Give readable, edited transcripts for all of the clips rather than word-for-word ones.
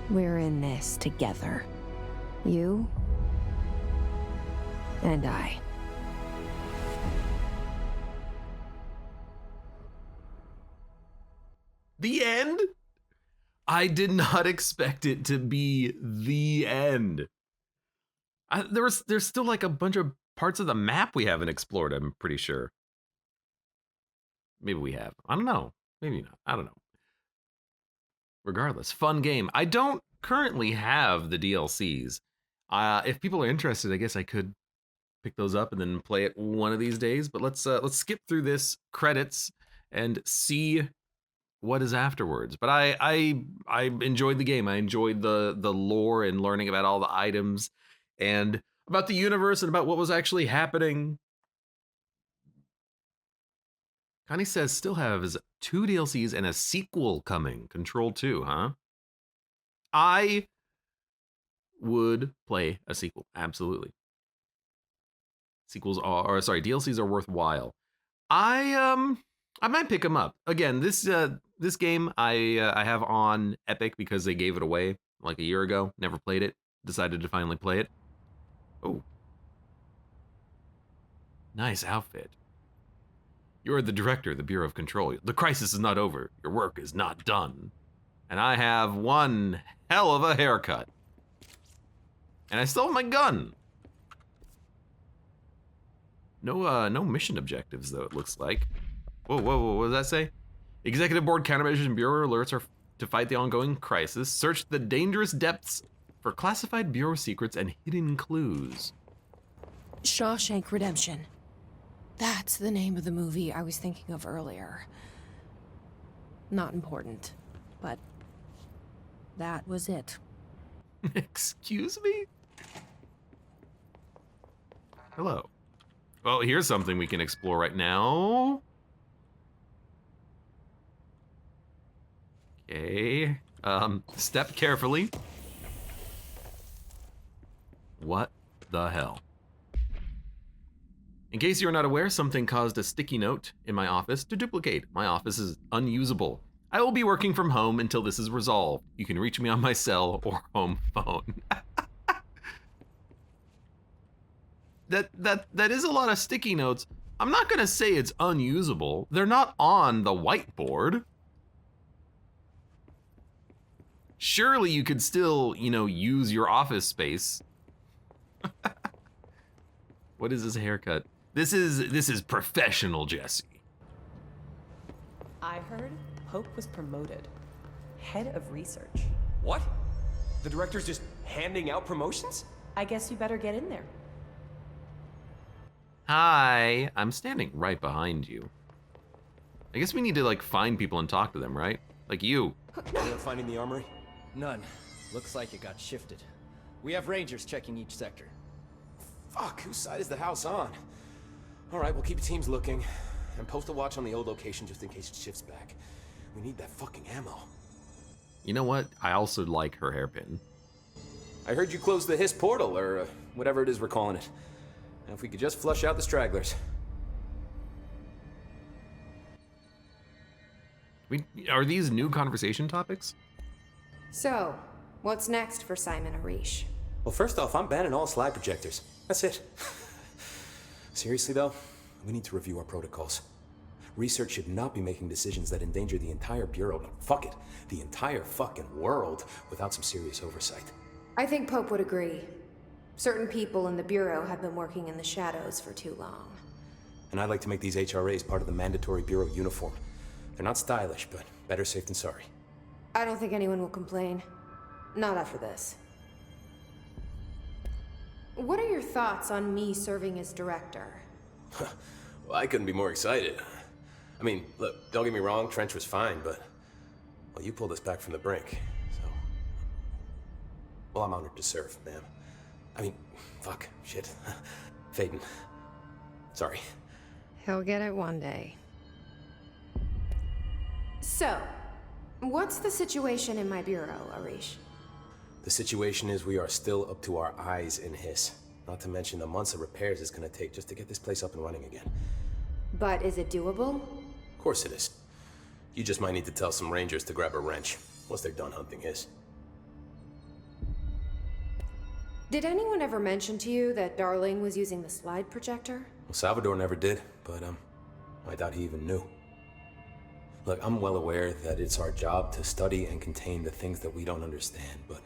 We're in this together. You and I. The end? I did not expect it to be the end. There's still like a bunch of parts of the map we haven't explored, I'm pretty sure. Maybe we have. I don't know. Maybe not. I don't know. Regardless, fun game. I don't currently have the DLCs. If people are interested, I guess I could pick those up and then play it one of these days. But let's skip through this credits and see what is afterwards. But I enjoyed the game. I enjoyed the lore and learning about all the items and about the universe and about what was actually happening. Connie says still has 2 DLCs and a sequel coming. Control 2, huh? I would play a sequel, absolutely. DLCs are worthwhile. I might pick them up. Again, this game I have on Epic because they gave it away like a year ago. Never played it. Decided to finally play it. Oh. Nice outfit. You're the director of the Bureau of Control. The crisis is not over. Your work is not done. And I have one hell of a haircut. And I still have my gun. No mission objectives, though, it looks like. Whoa, what does that say? Executive Board countermeasures and Bureau alerts are to fight the ongoing crisis. Search the dangerous depths for classified Bureau secrets and hidden clues. Shawshank Redemption. That's the name of the movie I was thinking of earlier. Not important, but that was it. Excuse me? Hello. Well, here's something we can explore right now. Okay. Step carefully. What the hell? In case you're not aware, something caused a sticky note in my office to duplicate. My office is unusable. I will be working from home until this is resolved. You can reach me on my cell or home phone. That is a lot of sticky notes. I'm not gonna say it's unusable. They're not on the whiteboard. Surely you could still, use your office space. What is this haircut? This is professional, Jesse. I heard Pope was promoted. Head of research. What? The director's just handing out promotions? I guess you better get in there. Hi, I'm standing right behind you. I guess we need to find people and talk to them, right? Like you. Anyone finding the armory? None. Looks like it got shifted. We have rangers checking each sector. Fuck, whose side is the house on? All right, we'll keep teams looking and post a watch on the old location just in case it shifts back. We need that fucking ammo. You know what? I also like her hairpin. I heard you closed the Hiss portal, or whatever it is we're calling it. And if we could just flush out the stragglers. Are these new conversation topics? So, what's next for Simon Arish? Well, first off, I'm banning all slide projectors. That's it. Seriously, though, we need to review our protocols. Research should not be making decisions that endanger the entire Bureau, fuck it, the entire fucking world, without some serious oversight. I think Pope would agree. Certain people in the Bureau have been working in the shadows for too long. And I'd like to make these HRAs part of the mandatory Bureau uniform. They're not stylish, but better safe than sorry. I don't think anyone will complain. Not after this. What are your thoughts on me serving as director? Well, I couldn't be more excited. I mean, look, don't get me wrong, Trench was fine, but... well, you pulled us back from the brink, so... well, I'm honored to serve, ma'am. I mean, fuck, shit. Faden. Sorry. He'll get it one day. So, what's the situation in my Bureau, Arish? The situation is we are still up to our eyes in Hiss. Not to mention the months of repairs it's gonna take just to get this place up and running again. But is it doable? Of course it is. You just might need to tell some rangers to grab a wrench once they're done hunting Hiss. Did anyone ever mention to you that Darling was using the slide projector? Well, Salvador never did, but I doubt he even knew. Look, I'm well aware that it's our job to study and contain the things that we don't understand, but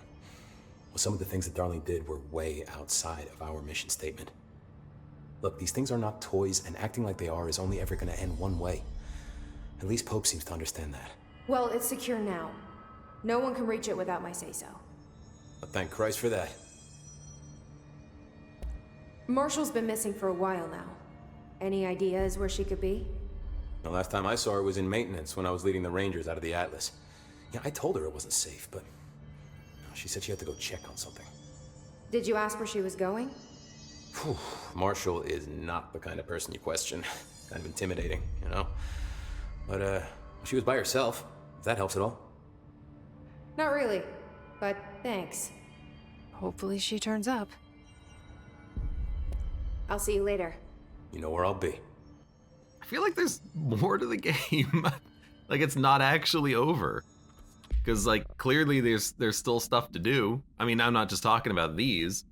some of the things that Darling did were way outside of our mission statement. Look, these things are not toys, and acting like they are is only ever going to end one way. At least Pope seems to understand that. Well, it's secure now. No one can reach it without my say-so. But thank Christ for that. Marshall's been missing for a while now. Any ideas where she could be? The last time I saw her was in maintenance when I was leading the Rangers out of the Atlas. Yeah, I told her it wasn't safe, but she said she had to go check on something. Did you ask where she was going? Whew. Marshall is not the kind of person you question. Kind of intimidating, you know? But, she was by herself, if that helps at all. Not really, but thanks. Hopefully she turns up. I'll see you later. You know where I'll be. I feel like there's more to the game. Like it's not actually over. Because like clearly there's still stuff to do. I mean, I'm not just talking about these.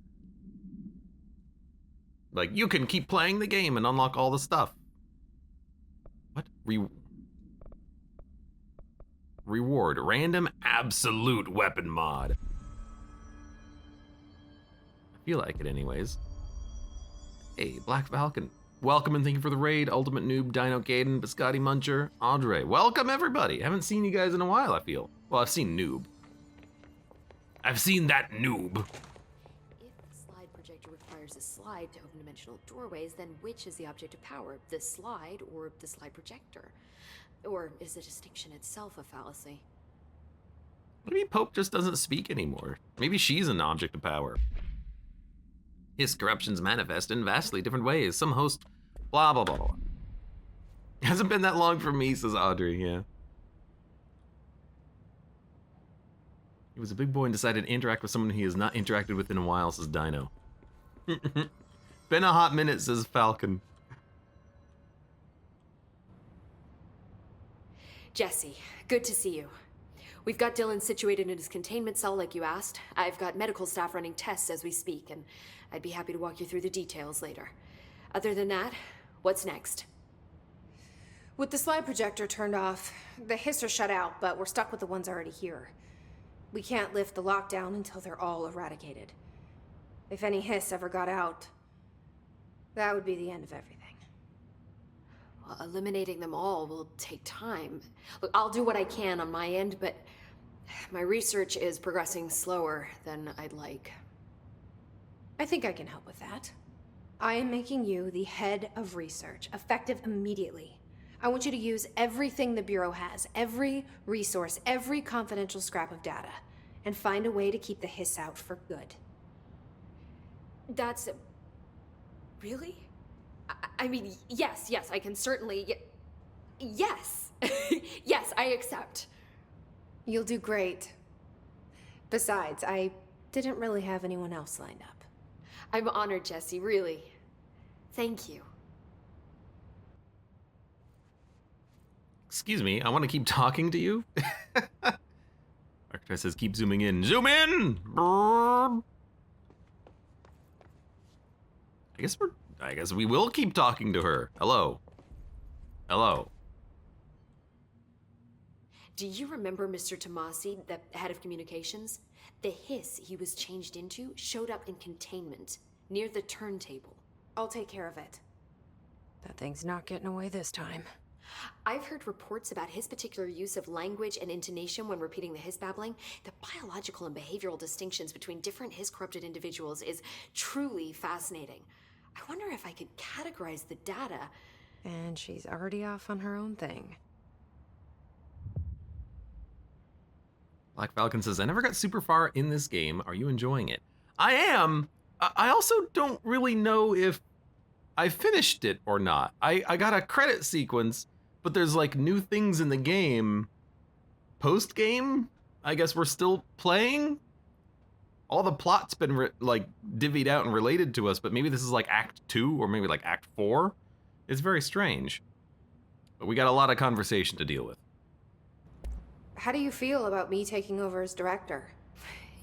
Like you can keep playing the game and unlock all the stuff. What? Reward. Random absolute weapon mod. I feel like it anyways. Hey, Black Falcon. Welcome and thank you for the raid. Ultimate Noob, Dino Gaiden, Biscotti Muncher, Andre. Welcome everybody. Haven't seen you guys in a while, I feel. Well, I've seen Noob. I've seen that Noob. If the slide projector requires a slide to open dimensional doorways, then which is the object of power? The slide or the slide projector? Or is the distinction itself a fallacy? Maybe Pope just doesn't speak anymore. Maybe she's an object of power. His corruptions manifest in vastly different ways. Some host blah, blah, blah, blah. Hasn't been that long for me, says Audrey, yeah. He was a big boy and decided to interact with someone he has not interacted with in a while, says Dino. Been a hot minute, says Falcon. Jesse, good to see you. We've got Dylan situated in his containment cell like you asked. I've got medical staff running tests as we speak, and I'd be happy to walk you through the details later. Other than that, what's next? With the slide projector turned off, the hiss are shut out, but we're stuck with the ones already here. We can't lift the lockdown until they're all eradicated. If any hiss ever got out, that would be the end of everything. Well, eliminating them all will take time. Look, I'll do what I can on my end, but my research is progressing slower than I'd like. I think I can help with that. I am making you the head of research, effective immediately. I want you to use everything the Bureau has, every resource, every confidential scrap of data, and find a way to keep the hiss out for good. That's... really? I mean, yes, I can certainly... Yes! Yes, I accept. You'll do great. Besides, I didn't really have anyone else lined up. I'm honored, Jesse, really. Thank you. Excuse me, I want to keep talking to you. Architect says keep zooming in. Zoom in! I guess we will keep talking to her. Hello. Hello. Do you remember Mr. Tomasi, the head of communications? The hiss he was changed into showed up in containment, near the turntable. I'll take care of it. That thing's not getting away this time. I've heard reports about his particular use of language and intonation when repeating the hiss babbling. The biological and behavioral distinctions between different hiss-corrupted individuals is truly fascinating. I wonder if I could categorize the data. And she's already off on her own thing. Black Falcon says, I never got super far in this game. Are you enjoying it? I am. I also don't really know if I finished it or not. I got a credit sequence, but there's like new things in the game. Post-game? I guess we're still playing? All the plot's been like divvied out and related to us, but maybe this is like Act 2 or maybe like Act 4. It's very strange. But we got a lot of conversation to deal with. How do you feel about me taking over as director?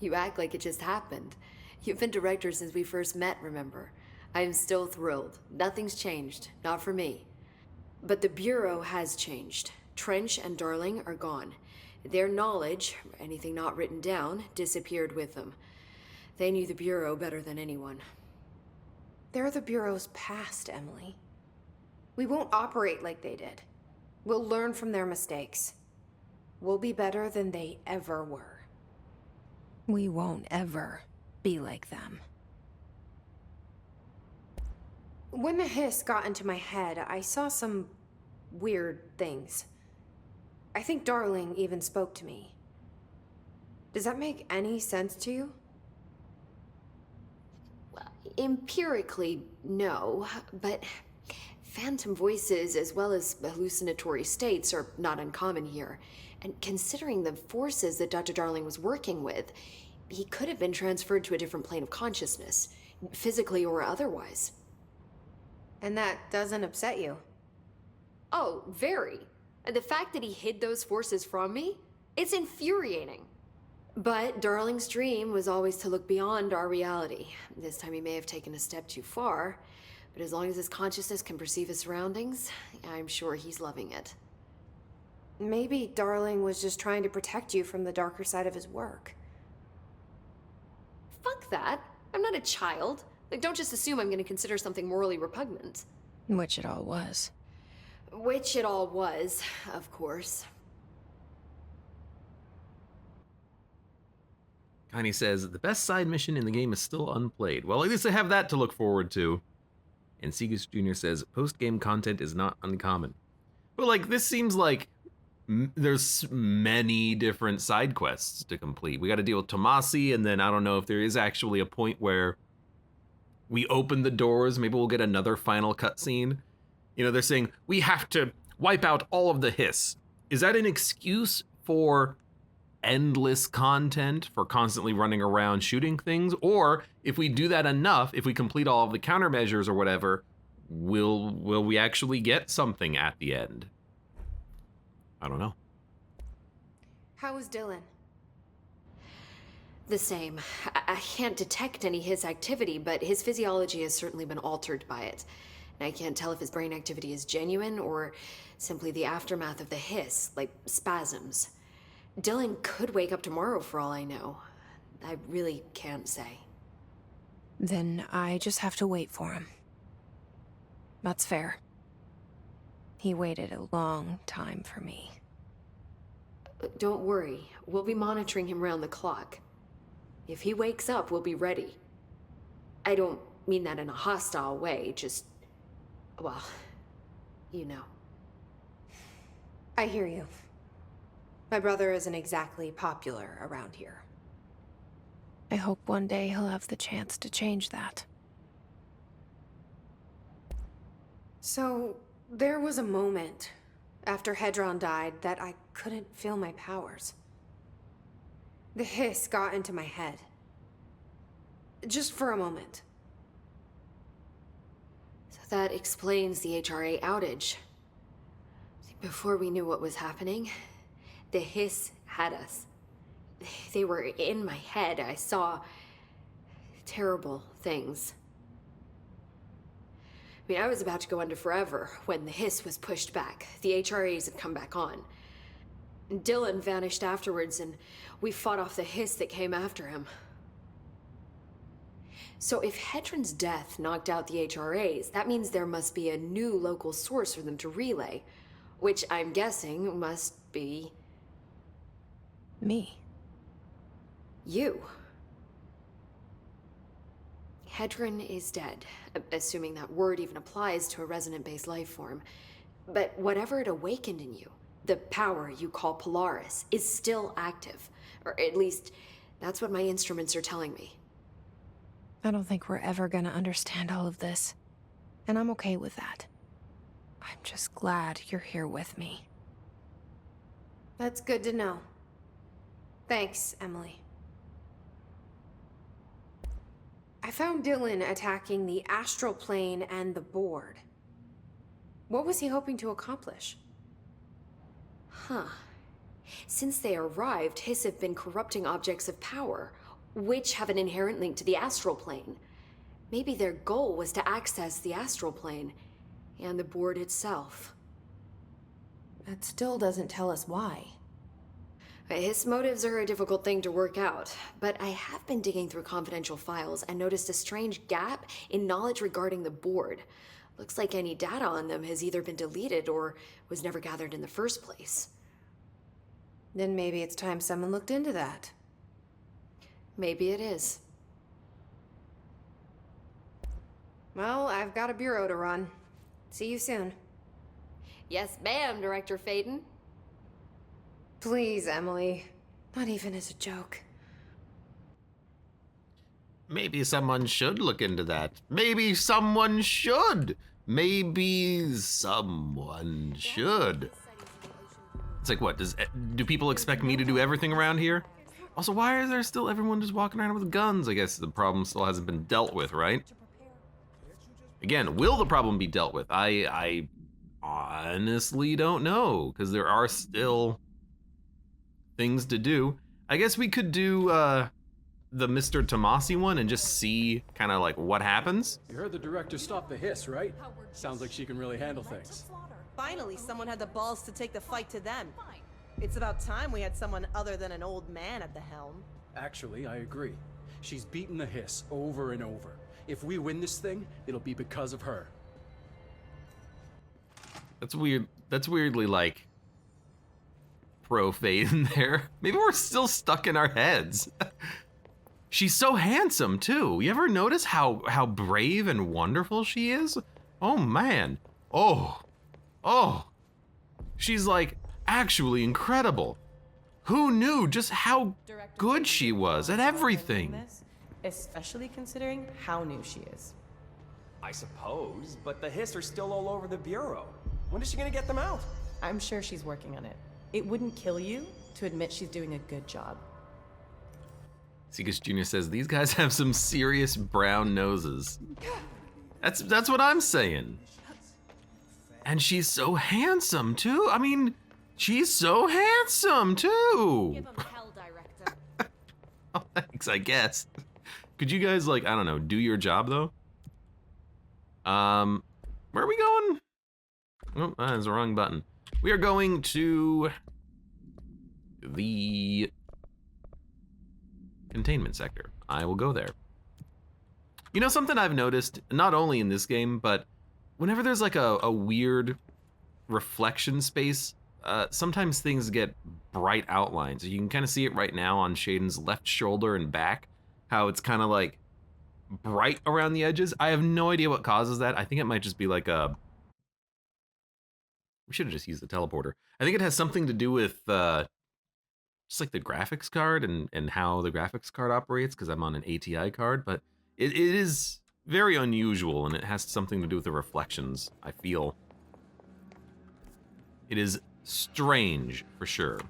You act like it just happened. You've been director since we first met, remember? I'm still thrilled. Nothing's changed. Not for me. But the Bureau has changed. Trench and Darling are gone. Their knowledge, anything not written down, disappeared with them. They knew the Bureau better than anyone. They're the Bureau's past, Emily. We won't operate like they did. We'll learn from their mistakes. We'll be better than they ever were. We won't ever be like them. When the hiss got into my head, I saw some weird things. I think Darling even spoke to me. Does that make any sense to you? Empirically, no, but phantom voices as well as hallucinatory states are not uncommon here. And considering the forces that Dr. Darling was working with, he could have been transferred to a different plane of consciousness, physically or otherwise. And that doesn't upset you? Oh, very. And the fact that he hid those forces from me, it's infuriating. But Darling's dream was always to look beyond our reality. This time he may have taken a step too far, but as long as his consciousness can perceive his surroundings, I'm sure he's loving it. Maybe Darling was just trying to protect you from the darker side of his work. Fuck that. I'm not a child. Like, don't just assume I'm going to consider something morally repugnant. Which it all was. Which it all was, of course. Connie says, the best side mission in the game is still unplayed. Well, at least I have that to look forward to. And Segus Jr. says, post-game content is not uncommon. But, like, this seems like there's many different side quests to complete. We got to deal with Tomasi, and then I don't know if there is actually a point where we open the doors. Maybe we'll get another final cutscene. You know, they're saying, we have to wipe out all of the hiss. Is that an excuse for endless content, for constantly running around shooting things? Or if we do that enough, if we complete all of the countermeasures or whatever, will we actually get something at the end? I don't know. How is Dylan? The same. I can't detect any his activity, but his physiology has certainly been altered by it. And I can't tell if his brain activity is genuine or simply the aftermath of the hiss, like spasms. Dylan could wake up tomorrow for all I know. I really can't say. Then I just have to wait for him. That's fair. He waited a long time for me. Don't worry. We'll be monitoring him round the clock. If he wakes up, we'll be ready. I don't mean that in a hostile way, just... well, you know. I hear you. My brother isn't exactly popular around here. I hope one day he'll have the chance to change that. So, there was a moment after Hedron died that I couldn't feel my powers. The hiss got into my head. Just for a moment. So that explains the HRA outage. Before we knew what was happening, the hiss had us. They were in my head. I saw terrible things. I mean, I was about to go under forever when the hiss was pushed back. The HRAs had come back on. Dylan vanished afterwards, and we fought off the hiss that came after him. So if Hedron's death knocked out the HRAs, that means there must be a new local source for them to relay, which I'm guessing must be... Me. you. Hedron is dead, assuming that word even applies to a resonant-based life form. But whatever it awakened in you, the power you call Polaris, is still active. Or at least, that's what my instruments are telling me. I don't think we're ever gonna understand all of this. And I'm okay with that. I'm just glad you're here with me. That's good to know. Thanks, Emily. I found Dylan attacking the astral plane and the board. What was he hoping to accomplish? Huh. Since they arrived, Hiss have been corrupting objects of power. which have an inherent link to the astral plane. Maybe their goal was to access the astral plane and the board itself. That still doesn't tell us why. His motives are a difficult thing to work out, but I have been digging through confidential files and noticed a strange gap in knowledge regarding the board. Looks like any data on them has either been deleted or was never gathered in the first place. Then maybe it's time someone looked into that. Maybe it is. Well, I've got a bureau to run. See you soon. Yes, ma'am, Director Faden. Please, Emily. Not even as a joke. Maybe someone should look into that. Maybe someone should. Maybe someone should. It's like, what, do people expect me to do everything around here? Also, why is there still everyone just walking around with guns? I guess the problem still hasn't been dealt with, right? Again, will the problem be dealt with? I honestly don't know, because there are still things to do. I guess we could do the Mr. Tomasi one and just see kind of like what happens. You heard the director stop the hiss, right? Sounds like she can really handle things. Finally, someone had the balls to take the fight to them. It's about time we had someone other than an old man at the helm. Actually, I agree. She's beaten the hiss over and over. If we win this thing, it'll be because of her. That's weird. That's weirdly like pro-fade in there. Maybe we're still stuck in our heads. She's so handsome too. You ever notice how brave and wonderful she is? Oh man. Oh. She's like actually incredible. Who knew just how good she was at everything? Especially considering how new she is. I suppose, but the hiss are still all over the bureau. When is she gonna get them out? I'm sure she's working on it. It wouldn't kill you to admit she's doing a good job. Segus Jr. says, these guys have some serious brown noses. That's what I'm saying. And she's so handsome too. I mean, she's so handsome too. Give him hell, Director. Oh, thanks, I guess. Could you guys, like, I don't know, do your job though? Where are we going? Oh, that's the wrong button. We are going to the containment sector. I will go there. You know something I've noticed, not only in this game, but whenever there's like a weird reflection space, sometimes things get bright outlines. You can kind of see it right now on Shaden's left shoulder and back, how it's kind of like bright around the edges. I have no idea what causes that. I think it might just be like a... We should have just used the teleporter. I think it has something to do with just like the graphics card and how the graphics card operates, because I'm on an ATI card, but it is very unusual, and it has something to do with the reflections, I feel. It is strange, for sure.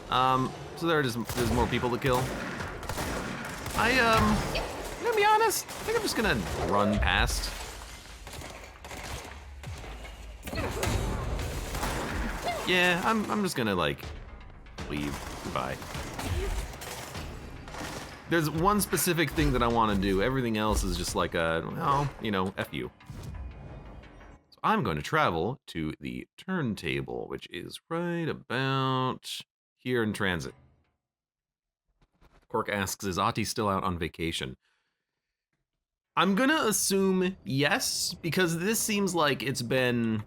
So there's more people to kill. I'm gonna be honest, I think I'm just gonna run past. Yeah, I'm just gonna like leave. Goodbye. There's one specific thing that I want to do. Everything else is just like a, well, you know, F you. So I'm going to travel to the turntable, which is right about here in transit. Cork asks, is Ahti still out on vacation? I'm gonna assume yes, because this seems like it's been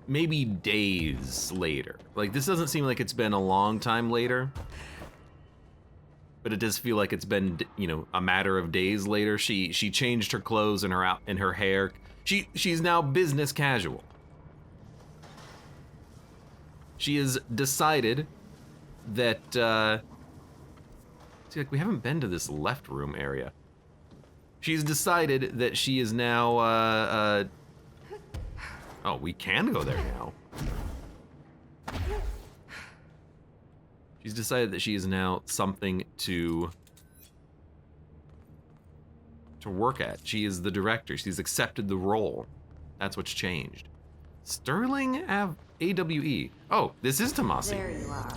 maybe days later. Like, this doesn't seem like it's been a long time later, but it does feel like it's been, you know, a matter of days later. She changed her clothes and her hair. She's now business casual. She has decided that see, like, we haven't been to this left room area. She's decided that she is now oh, we can go there now. She's decided that she is now something to work at. She is the director. She's accepted the role. That's what's changed. Sterling AWE. Oh, this is Tomasi. There you are.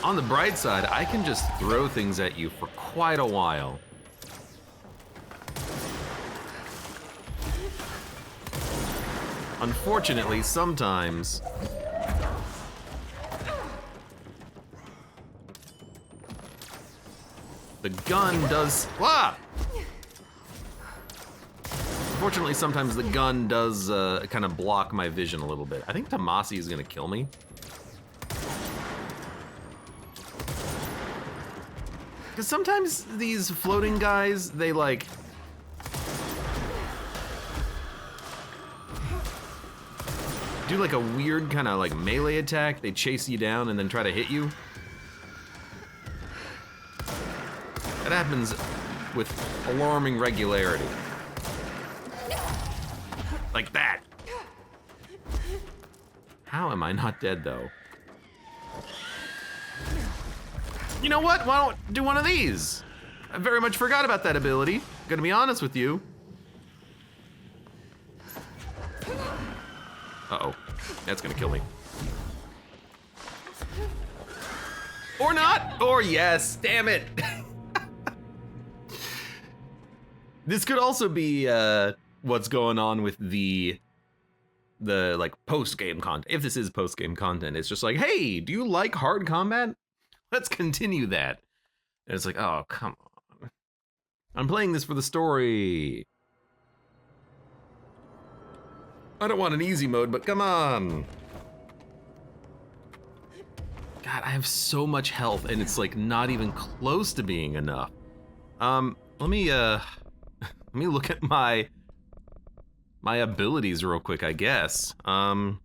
On the bright side, I can just throw things at you for quite a while. Unfortunately, sometimes the gun does. Ah! Unfortunately, sometimes the gun does kind of block my vision a little bit. I think Tomasi is gonna kill me. Because sometimes these floating guys, they like... do like a weird kind of like melee attack. They chase you down and then try to hit you. That happens with alarming regularity. Like that. How am I not dead though? You know what? Why don't do one of these? I very much forgot about that ability. Gonna be honest with you. Uh-oh. That's gonna kill me. Or not! Or yes, damn it! This could also be what's going on with the like post-game content. If this is post-game content, it's just like, hey, do you like hard combat? Let's continue that. And it's like, oh, come on. I'm playing this for the story. I don't want an easy mode, but come on. God, I have so much health and it's like not even close to being enough. Let me look at my abilities real quick, I guess. F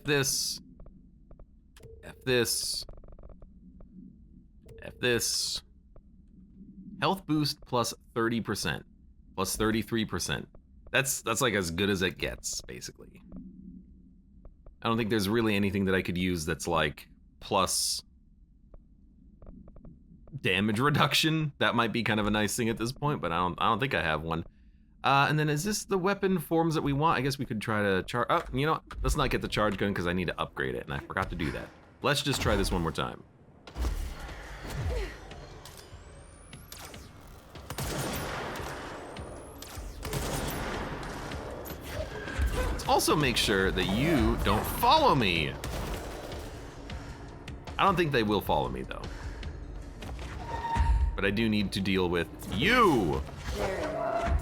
this. F this. F this. Health boost plus 30%. Plus 33%. That's like as good as it gets, basically. I don't think there's really anything that I could use that's like plus damage reduction. That might be kind of a nice thing at this point, but I don't think I have one. And then is this the weapon forms that we want? I guess we could try to charge. Oh, you know what? Let's not get the charge gun because I need to upgrade it, and I forgot to do that. Let's just try this one more time. Let's also make sure that you don't follow me. I don't think they will follow me though. But I do need to deal with you. There you are.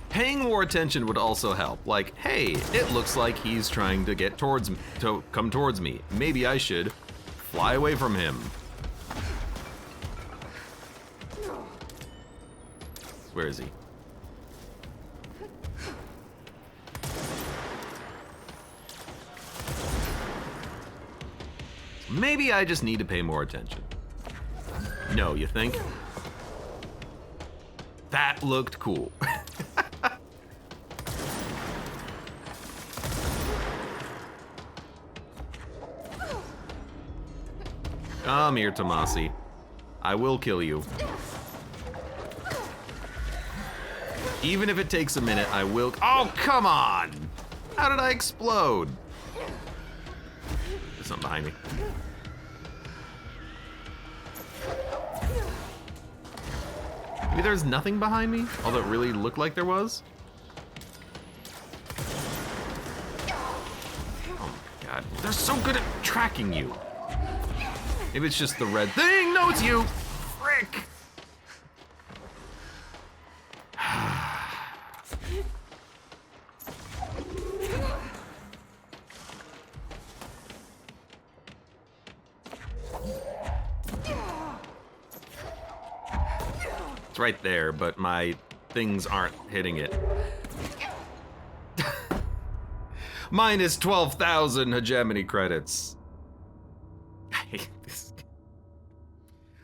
Paying more attention would also help. Like, hey, it looks like he's trying to get towards me, to come towards me. Maybe I should fly away from him. Where is he? Maybe I just need to pay more attention. No, you think? That looked cool. Come here, Tomasi. I will kill you. Even if it takes a minute, I will. Oh, come on! How did I explode? There's something behind me. Maybe there's nothing behind me, although it really looked like there was. Oh my god, they're so good at tracking you. Maybe it's just the red thing. No, it's you. Frick. It's right there, but my things aren't hitting it. Minus 12,000 hegemony credits. I hate this.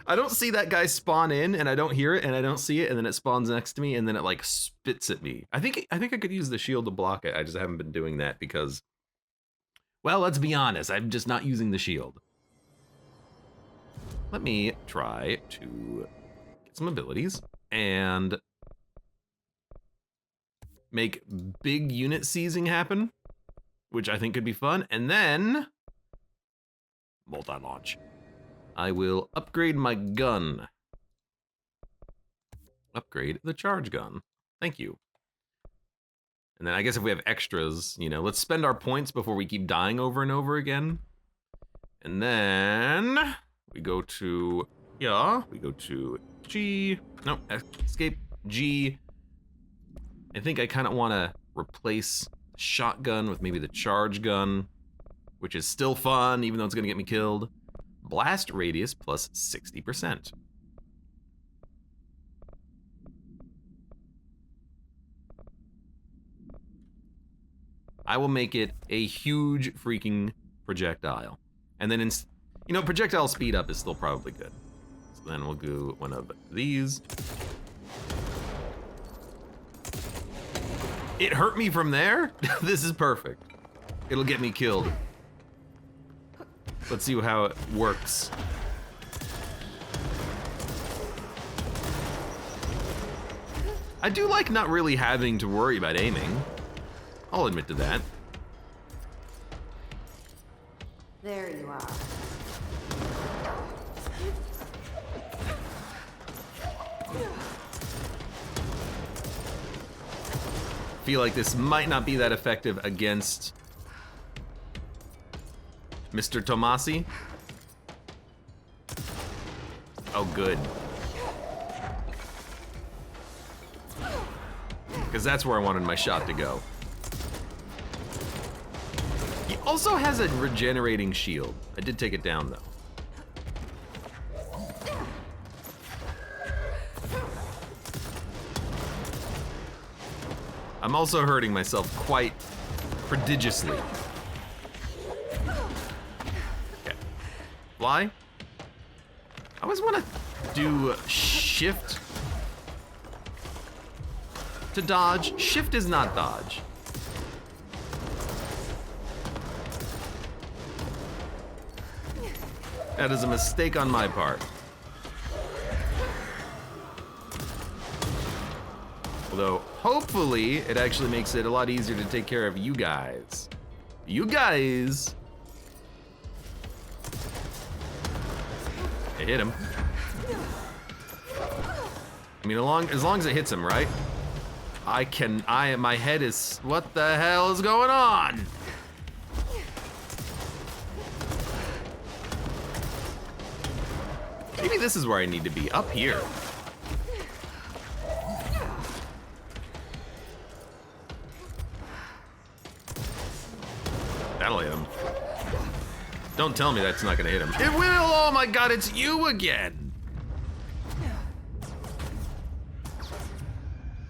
I don't see that guy spawn in, and I don't hear it, and I don't see it, and then it spawns next to me, and then it like spits at me. I think I could use the shield to block it. I just haven't been doing that because, well, let's be honest, I'm just not using the shield. Let me try to get some abilities. and make big unit seizing happen, which I think could be fun. And then multi-launch. I will upgrade my gun. Upgrade the charge gun. Thank you. And then I guess if we have extras, you know, let's spend our points before we keep dying over and over again. And then we go to, yeah, we go to G, no, escape G. I think I kind of want to replace shotgun with maybe the charge gun, which is still fun, even though it's going to get me killed. Blast radius plus 60%. I will make it a huge freaking projectile. And then, you know, projectile speed up is still probably good. So then we'll do one of these. It hurt me from there? This is perfect. It'll get me killed. Let's see how it works. I do like not really having to worry about aiming. I'll admit to that. There you are. Feel like this might not be that effective against Mr. Tomasi. Oh, good. Because that's where I wanted my shot to go. He also has a regenerating shield. I did take it down, though. I'm also hurting myself quite prodigiously. Okay. Fly. I always want to do shift to dodge. Shift is not dodge. That is a mistake on my part. Although, hopefully, it actually makes it a lot easier to take care of you guys. You guys! It hit him. I mean, as long as it hits him, right? My head is, what the hell is going on? Maybe this is where I need to be, up here. That'll hit him. Don't tell me that's not gonna hit him. It will! Oh my god, it's you again!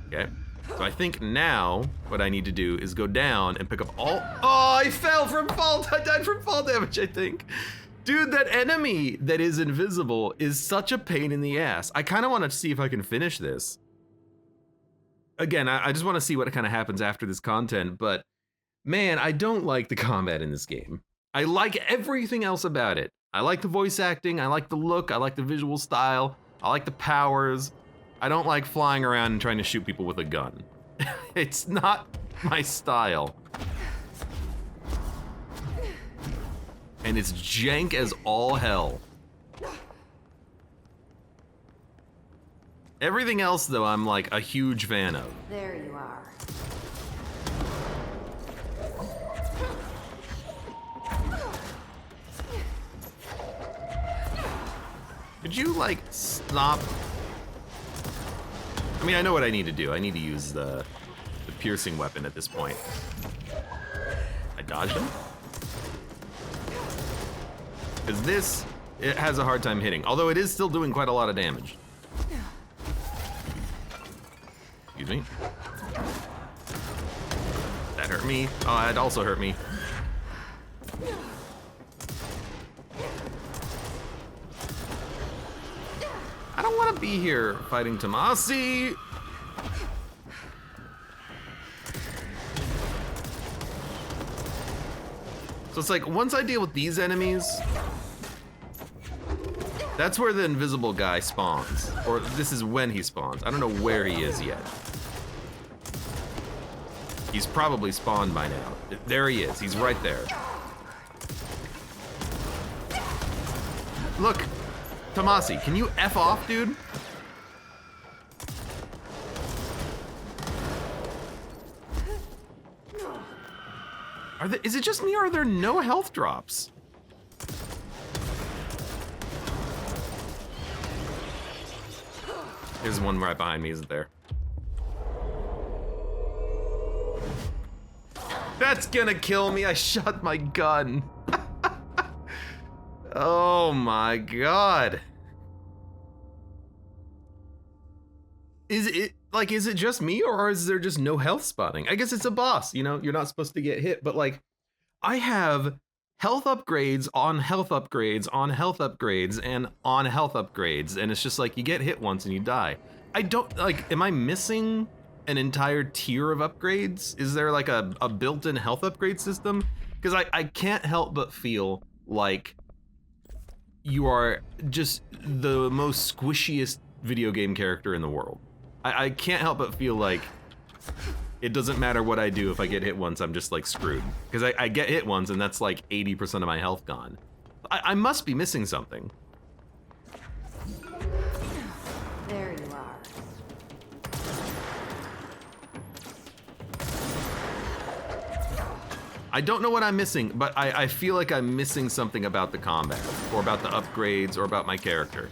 Okay, so I think now what I need to do is go down and pick up all... Oh, I fell from fall! I died from fall damage, I think. Dude, that enemy that is invisible is such a pain in the ass. I kind of want to see if I can finish this. Again, I just want to see what kind of happens after this content, but man, I don't like the combat in this game. I like everything else about it. I like the voice acting, I like the look, I like the visual style, I like the powers. I don't like flying around and trying to shoot people with a gun. It's not my style. And it's jank as all hell. Everything else, though, I'm like a huge fan of. There you are. Could you, like, stop? I mean, I know what I need to do. I need to use the piercing weapon at this point. I dodged him? Because this, it has a hard time hitting. Although it is still doing quite a lot of damage. Excuse me. That hurt me. Oh, that also hurt me. I don't want to be here fighting Tomasi. So it's like, once I deal with these enemies, That's where the invisible guy spawns. Or this is when he spawns. I don't know where he is yet. He's probably spawned by now. There he is. He's right there. Look, Tomasi, can you F off, dude? Is it just me or are there no health drops? There's one right behind me, isn't there? That's gonna kill me. I shot my gun. Oh my god. Is it just me or is there just no health spotting? I guess it's a boss, you know, you're not supposed to get hit, but like I have health upgrades on health upgrades on health upgrades and on health upgrades, and it's just like you get hit once and you die. I don't like, am I missing an entire tier of upgrades? Is there like a built-in health upgrade system? Because I can't help but feel like you are just the most squishiest video game character in the world. I can't help but feel like it doesn't matter what I do, if I get hit once, I'm just like screwed. Because I get hit once and that's like 80% of my health gone. I must be missing something. There you are. I don't know what I'm missing, but I feel like I'm missing something about the combat, or about the upgrades, or about my character.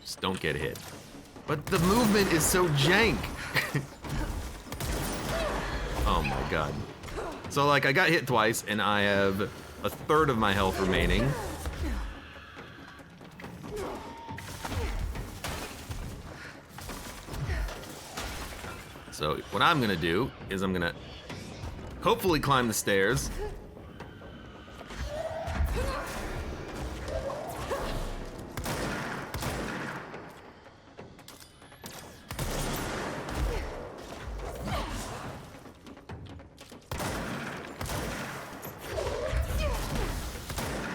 Just don't get hit. But the movement is so jank. Oh my god. So like I got hit twice and I have a third of my health remaining. So what I'm gonna do is I'm gonna hopefully climb the stairs.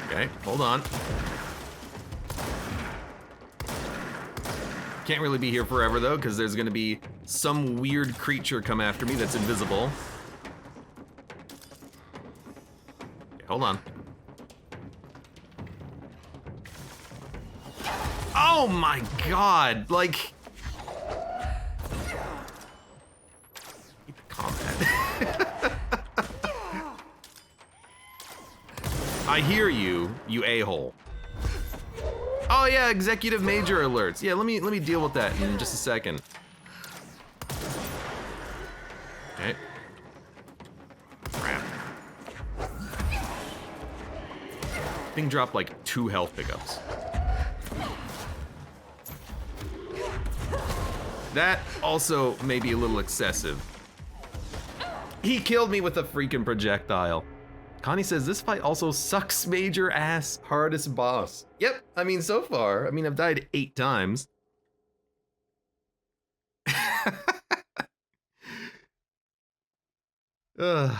Okay, hold on. Can't really be here forever though, because there's gonna be some weird creature come after me that's invisible. Okay, hold on. Oh my god, like... Keep the combat. I hear you, you a-hole. Oh yeah, executive major alerts. Yeah, let me deal with that in just a second. Okay. Crap. Thing dropped like 2 health pickups. That also may be a little excessive. He killed me with a freaking projectile. Connie says this fight also sucks major ass, hardest boss. Yep, I mean so far. I mean I've died 8 times. Ugh.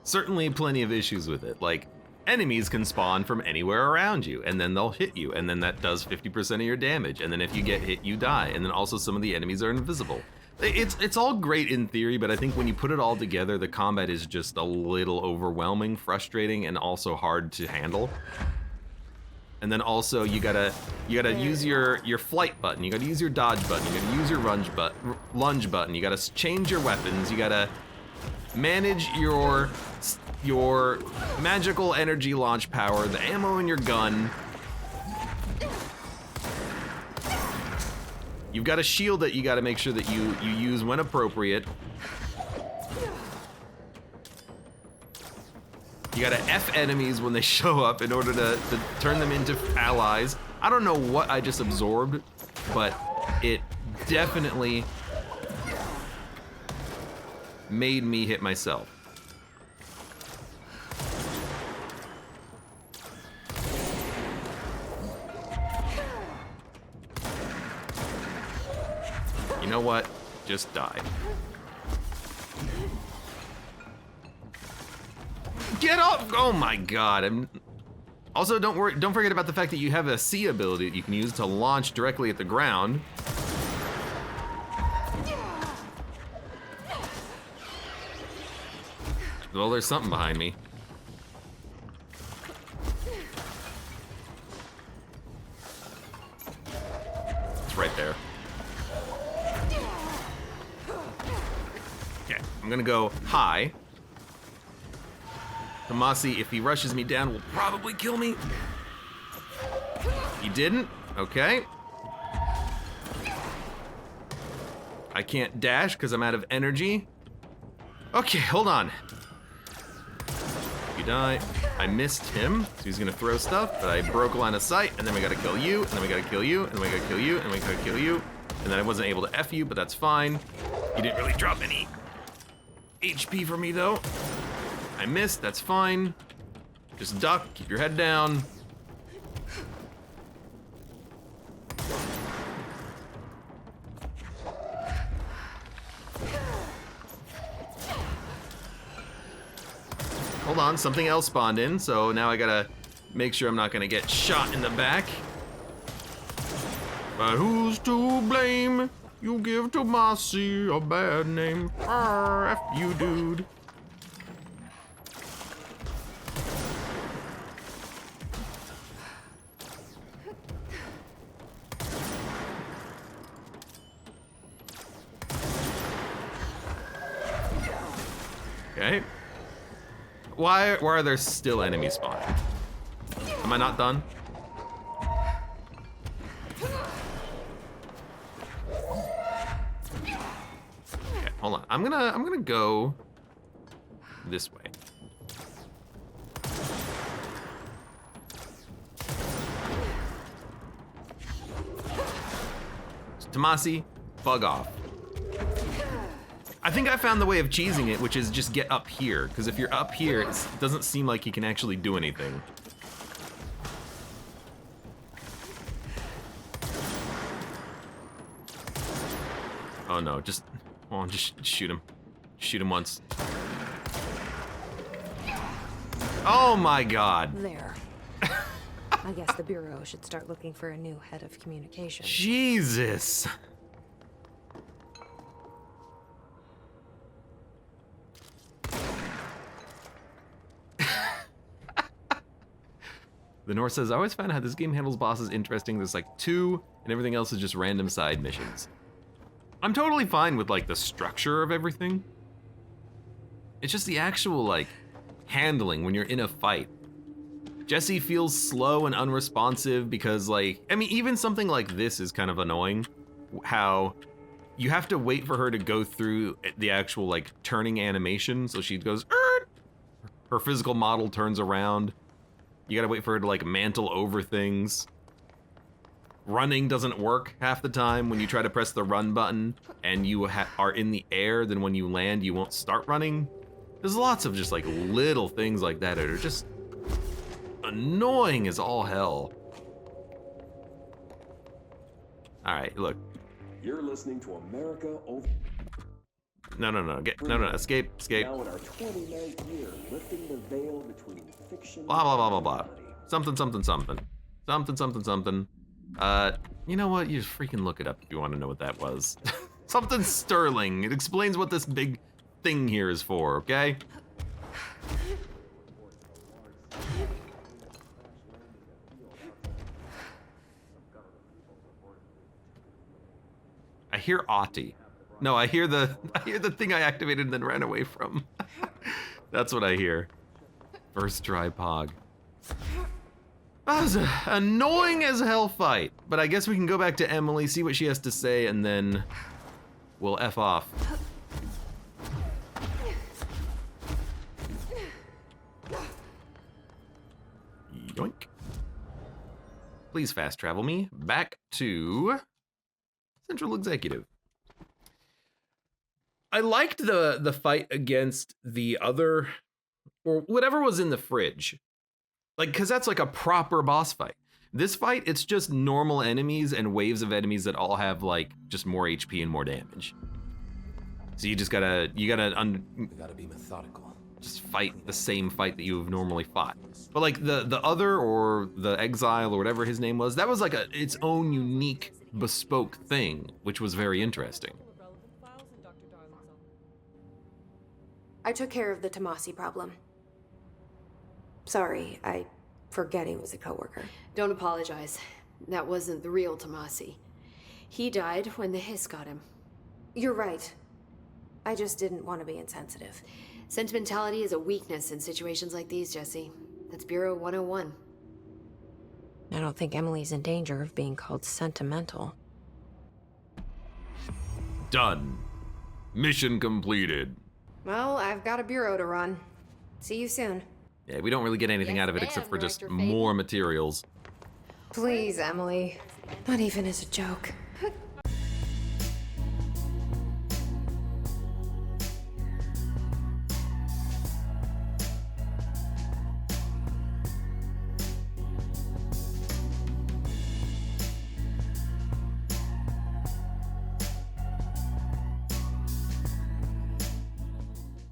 Certainly plenty of issues with it. Like enemies can spawn from anywhere around you and then they'll hit you and then that does 50% of your damage, and then if you get hit you die, and then also some of the enemies are invisible. It's all great in theory, but I think when you put it all together the combat is just a little overwhelming, frustrating, and also hard to handle. And then also you gotta use your flight button, you gotta use your dodge button, you gotta use your lunge button, you gotta change your weapons, you gotta manage your magical energy launch power, the ammo in your gun. You've got a shield that you gotta make sure that you use when appropriate. You gotta F enemies when they show up in order to turn them into allies. I don't know what I just absorbed, but it definitely made me hit myself. You know what? Just die. Get off! Oh my god. Also, don't forget about the fact that you have a C ability that you can use to launch directly at the ground. Well, there's something behind me. It's right there. Okay, I'm gonna go high. Tomasi, if he rushes me down, will probably kill me. He didn't? Okay. I can't dash because I'm out of energy. Okay, hold on. You die. I missed him, so he's gonna throw stuff, but I broke line of sight, and then we gotta kill you, and then we gotta kill you, and then we gotta kill you, and we gotta kill you, and then I wasn't able to F you, but that's fine. You didn't really drop any HP for me, though. I missed, that's fine. Just duck, keep your head down. Hold on, something else spawned in, so now I gotta make sure I'm not gonna get shot in the back. But who's to blame? You give Tomasi a bad name. F you, dude. Okay. Why are there still enemies spawning? Am I not done? Okay, hold on. I'm gonna go this way. Tomasi, bug off. I think I found the way of cheesing it, which is just get up here, because if you're up here, it doesn't seem like you can actually do anything. Oh no, just shoot him. Shoot him once. Oh my god. There. I guess the Bureau should start looking for a new head of communication. Jesus. The North says, I always found how this game handles bosses interesting. There's like 2, and everything else is just random side missions. I'm totally fine with like the structure of everything. It's just the actual like handling when you're in a fight. Jesse feels slow and unresponsive because like, I mean, even something like this is kind of annoying. How you have to wait for her to go through the actual like turning animation. So she goes, her physical model turns around. You gotta wait for her to like mantle over things. Running doesn't work half the time. When you try to press the run button and you are in the air, then when you land, you won't start running. There's lots of just like little things like that that are just annoying as all hell. All right, look. You're listening to America Over. No, escape. Now in our 29th year, lifting the veil between fiction. Blah blah blah blah blah. Something. You know what? You just freaking look it up if you want to know what that was. Something sterling. It explains what this big thing here is for, okay? I hear Aughty. No, I hear the thing I activated and then ran away from. That's what I hear. First try Pog. That was an annoying as hell fight, but I guess we can go back to Emily, see what she has to say, and then we'll F off. Yoink. Please fast travel me back to Central Executive. I liked the fight against the other, or whatever was in the fridge. Like, cause that's like a proper boss fight. This fight, it's just normal enemies and waves of enemies that all have like just more HP and more damage. So you just gotta We gotta be methodical. just fight the same fight that you have normally fought. But like the other, or the exile, or whatever his name was, that was like its own unique bespoke thing, which was very interesting. I took care of the Tomasi problem. Sorry, I forget he was a coworker. Don't apologize. That wasn't the real Tomasi. He died when the hiss got him. You're right. I just didn't want to be insensitive. Sentimentality is a weakness in situations like these, Jesse. That's Bureau 101. I don't think Emily's in danger of being called sentimental. Done. Mission completed. Well, I've got a bureau to run. See you soon. Yeah, we don't really get anything Yes, out of it ma'am, except for just Director Faden. more materials. Please, Emily. Not even as a joke.